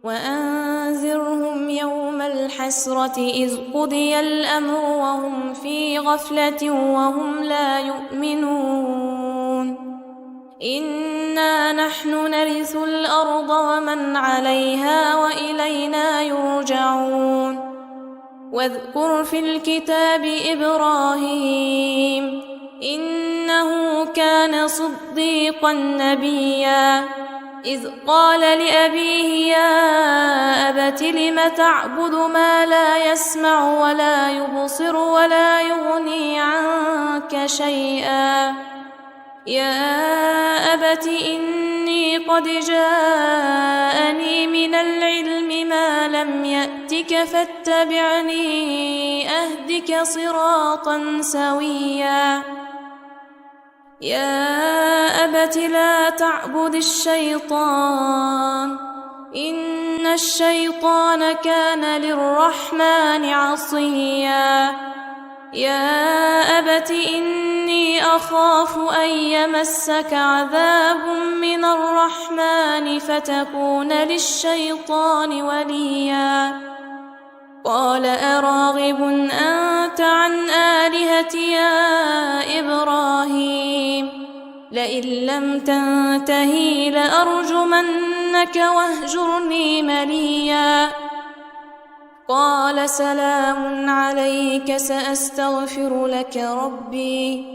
وأنذرهم يوم الحسرة إذ قضي الأمر وهم في غفلة وهم لا يؤمنون إنا نحن نرث الأرض ومن عليها وإلينا يرجعون واذكر في الكتاب إبراهيم إنه كان صديقا نبيا إذ قال لأبيه يا أبت لم تعبد ما لا يسمع ولا يبصر ولا يغني عنك شيئا يا أبت إني قد جاءني من العلم ما لم يأتك فاتبعني أهدك صراطا سويا يا أبت لا تعبد الشيطان إن الشيطان كان للرحمن عصيا يا أبت إني أخاف أن يمسك عذاب من الرحمن فتكون للشيطان وليا قال أراغب أنت عن آلهتي يا إبراهيم لئن لم تنته لأرجمنك واهجرني مليا قال سلام عليك سأستغفر لك ربي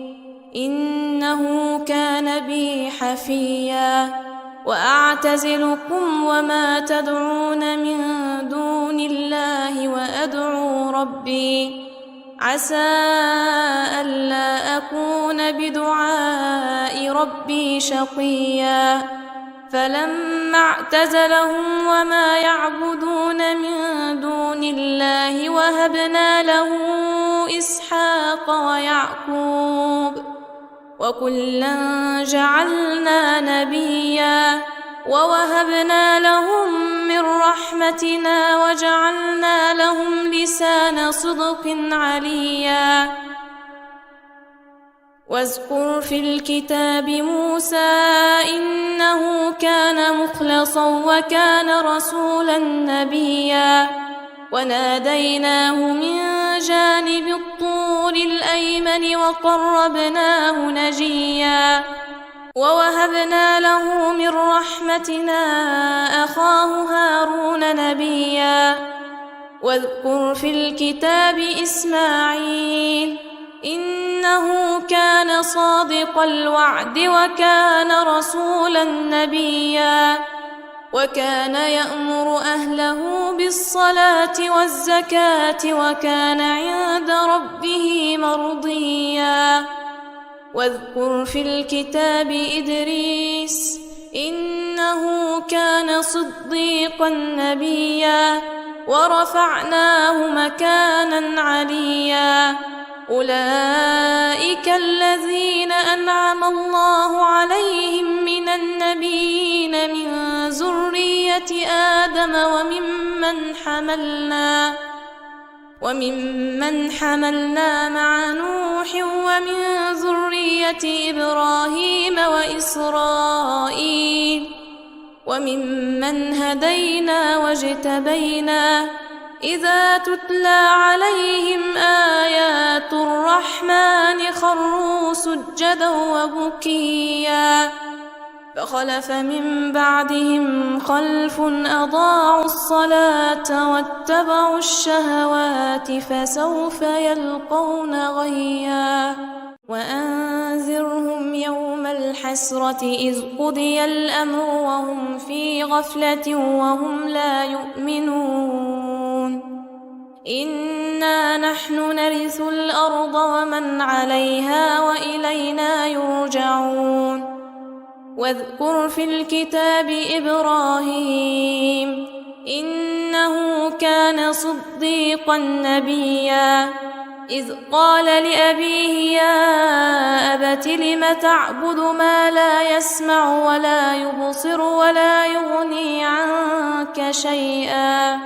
إنه كان بي حفيا وأعتزلكم وما تدعون من دون الله وأدعو ربي عسى ألا أكون بدعاء ربي شقيا فلما اعتزلهم وما يعبدون من دون الله وهبنا له إسحاق ويعقوب وكلا جعلنا نبيا ووهبنا لهم من رحمتنا وجعلنا لهم لسان صدق عليا واذكر في الكتاب موسى إنه كان مخلصا وكان رسولا نبيا وناديناه من جانب الطور الأيمن وقربناه نجيا ووهبنا له من رحمتنا أخاه هارون نبيا واذكر في الكتاب إسماعيل إنه كان صادق الوعد وكان رسولا نبيا وكان يأمر أهله بالصلاة والزكاة وكان عند ربه مرضيا واذكر في الكتاب إدريس إنه كان صديقا نبيا ورفعناه مكانا عليا أولئك الذين أنعم الله عليهم من النبيين من ذرية آدم وممن حملنا مع نوح ومن ذرية إبراهيم وإسرائيل وممن هدينا واجتبينا إذا تتلى عليهم آيات الرحمن خروا سجدا وبكيا فخلف من بعدهم خلف أضاعوا الصلاة واتبعوا الشهوات فسوف يلقون غيا وأنذرهم يوم الحسرة إذ قضي الأمر وهم في غفلة وهم لا يؤمنون إنا نحن نرث الأرض ومن عليها وإلينا يرجعون واذكر في الكتاب إبراهيم إنه كان صديقا نبيا إذ قال لأبيه يا أبت لم تعبد ما لا يسمع ولا يبصر ولا يغني عنك شيئا